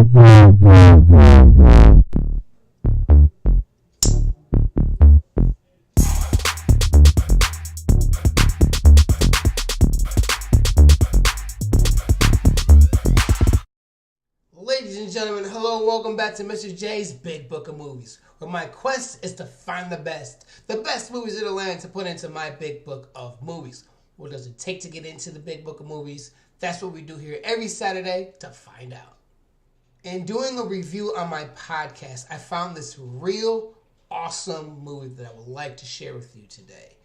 Ladies and gentlemen, hello, welcome back to Mr. J's Big Book of Movies, where my quest is to find the best movies in the land to put into my Big Book of Movies. What does it take to get into the Big Book of Movies? That's what we do here every Saturday to find out. In doing a review on my podcast, I found this real awesome movie that I would like to share with you today.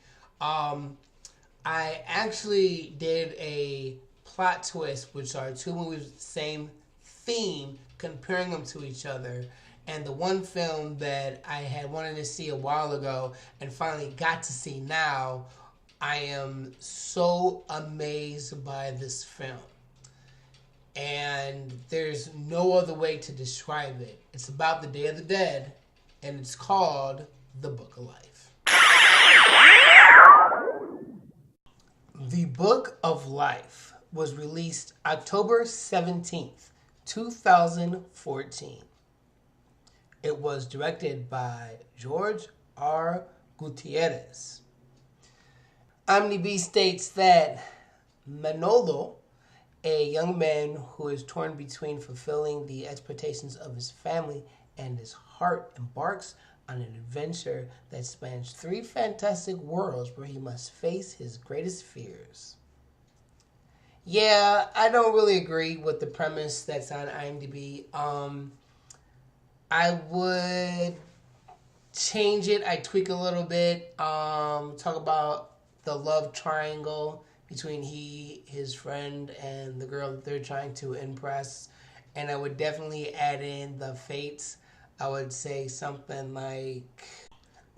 I actually did a plot twist, which are two movies with the same theme, comparing them to each other. And the one film that I had wanted to see a while ago and finally got to see now, I am so amazed by this film. And there's no other way to describe it. It's about the Day of the Dead, and it's called The Book of Life. The Book of Life was released October 17th, 2014. It was directed by George R. Gutierrez. IMDb states that Manolo, a young man who is torn between fulfilling the expectations of his family and his heart, embarks on an adventure that spans three fantastic worlds where he must face his greatest fears. Yeah, I don't really agree with the premise that's on IMDb. I would change it. I tweak a little bit. Talk about the love triangle between his friend, and the girl that they're trying to impress. And I would definitely add in the fates. I would say something like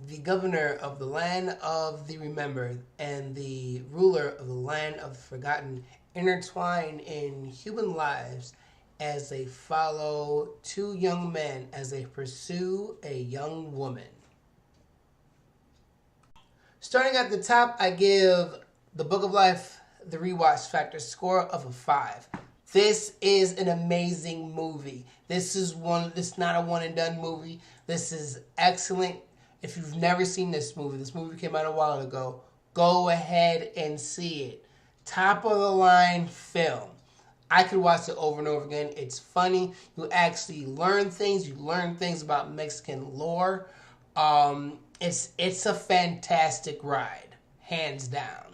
the governor of the land of the remembered and the ruler of the land of the forgotten intertwine in human lives as they follow two young men as they pursue a young woman. Starting at the top, I give The Book of Life the rewatch factor score of a 5. This is an amazing movie. This is not a one and done movie. This is excellent. If you've never seen this movie came out a while ago, go ahead and see it. Top of the line film. I could watch it over and over again. It's funny. You actually learn things. You learn things about Mexican lore. It's a fantastic ride, hands down.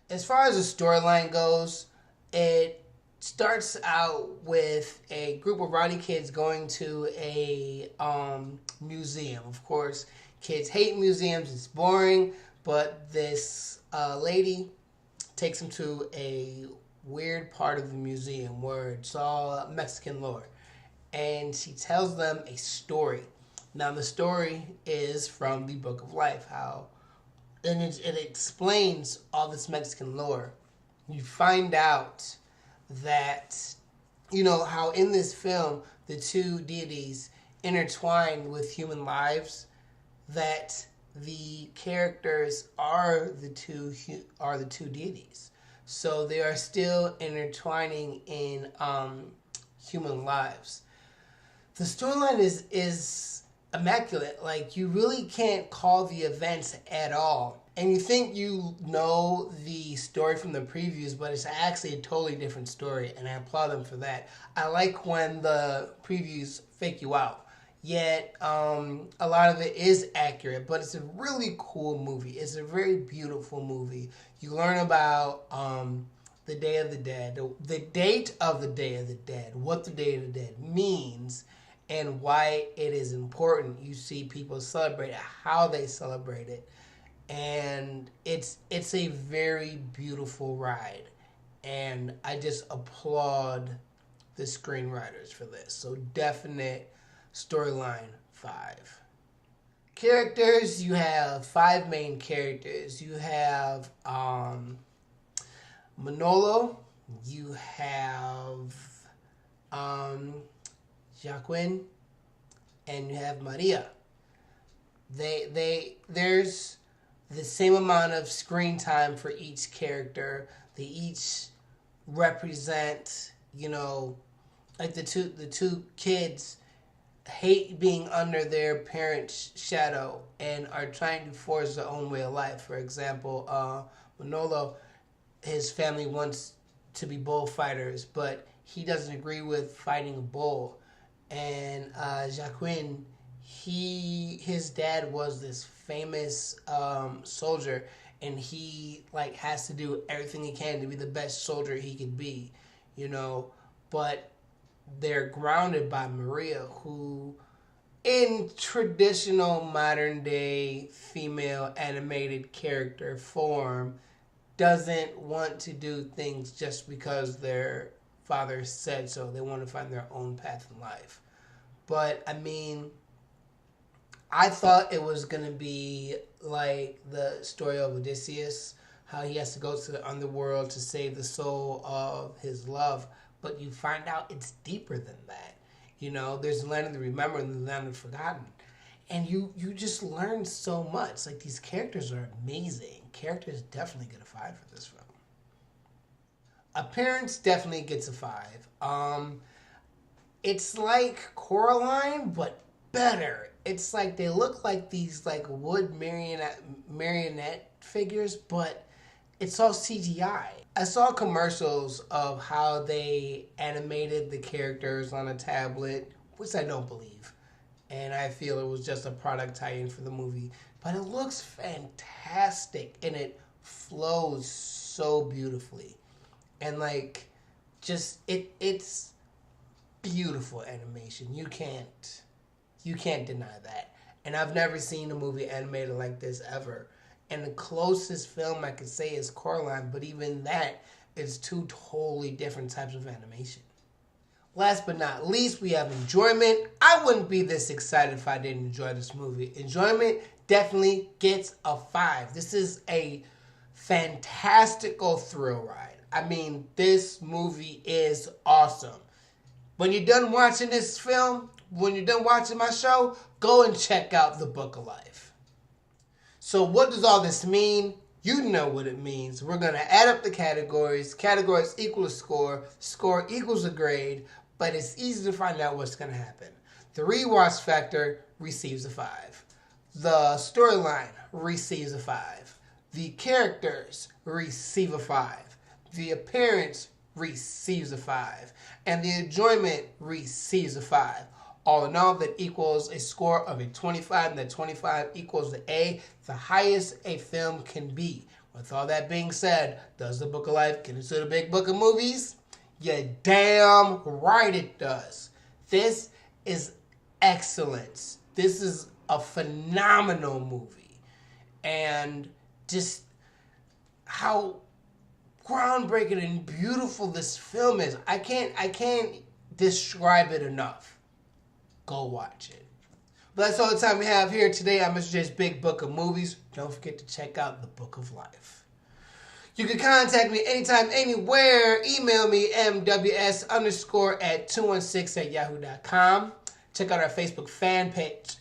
As far as the storyline goes, it starts out with a group of rowdy kids going to a museum. Of course, kids hate museums. It's boring. But this lady takes them to a weird part of the museum where it's all Mexican lore. And she tells them a story. Now, the story is from the Book of Life, and it explains all this Mexican lore. You find out that, how in this film, the two deities intertwine with human lives, that the characters are the two deities. So they are still intertwining in human lives. The storyline is immaculate. Like, you really can't call the events at all. And you think you know the story from the previews, but it's actually a totally different story, and I applaud them for that. I like when the previews fake you out. Yet, a lot of it is accurate, but it's a really cool movie. It's a very beautiful movie. You learn about the Day of the Dead, the date of the Day of the Dead, what the Day of the Dead means, and why it is important. You see people celebrate it, how they celebrate it, and it's a very beautiful ride. And I just applaud the screenwriters for this. So definite storyline 5. Characters, you have 5 main characters. You have Manolo, you have Joaquin, and you have Maria. There's the same amount of screen time for each character. They each represent, like the two kids hate being under their parents' shadow and are trying to forge their own way of life. For example, Manolo, his family wants to be bullfighters, but he doesn't agree with fighting a bull. And Jacqueline, his dad was this famous soldier, and he like has to do everything he can to be the best soldier he could be, But they're grounded by Maria, who, in traditional modern day female animated character form, doesn't want to do things just because their father said so. They want to find their own path in life. But I mean, I thought it was going to be like the story of Odysseus, how he has to go to the underworld to save the soul of his love. But you find out it's deeper than that. There's the land of the remembered and the land of the forgotten. And you just learn so much. Like, these characters are amazing. Characters definitely get a 5 for this film. Appearance definitely gets a 5. It's like Coraline, but better. It's like they look like these like wood marionette figures, but it's all CGI. I saw commercials of how they animated the characters on a tablet, which I don't believe. And I feel it was just a product tie-in for the movie. But it looks fantastic, and it flows so beautifully. And like, just, it's beautiful animation. You can't deny that. And I've never seen a movie animated like this ever. And the closest film I could say is Coraline, but even that is 2 totally different types of animation. Last but not least, we have enjoyment. I wouldn't be this excited if I didn't enjoy this movie. Enjoyment definitely gets a 5. This is a fantastical thrill ride. I mean, this movie is awesome. When you're done watching this film, when you're done watching my show, go and check out The Book of Life. So what does all this mean? You know what it means. We're going to add up the categories. Categories equal a score. Score equals a grade. But it's easy to find out what's going to happen. The rewatch factor receives a 5. The storyline receives a 5. The characters receive a 5. The appearance receives a 5. And the enjoyment receives a 5. All in all, that equals a score of a 25, and that 25 equals the A, the highest a film can be. With all that being said, does The Book of Life get into the big book of movies? Yeah, damn right it does. This is excellence. This is a phenomenal movie. And just how groundbreaking and beautiful this film is. I can't describe it enough. Go watch it. But that's all the time we have here today on Mr. J's Big Book of Movies. Don't forget to check out The Book of Life. You can contact me anytime, anywhere. Email me mws_at216@yahoo.com. Check out our Facebook fan page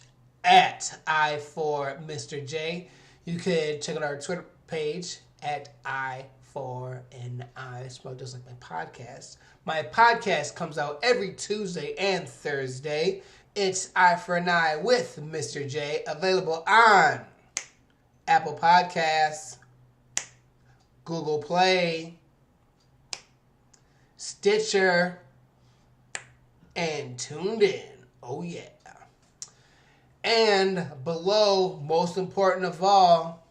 at I4MrJ. You could check out our Twitter page at I4NI, spelled just like my podcast. My podcast comes out every Tuesday and Thursday. It's Eye for an Eye with Mr. J, available on Apple Podcasts, Google Play, Stitcher, and Tuned In. Oh yeah. And below, most important of all,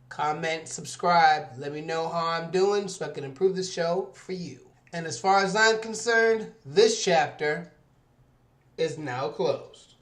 comment, subscribe. Let me know how I'm doing so I can improve the show for you. And as far as I'm concerned, this chapter is now closed.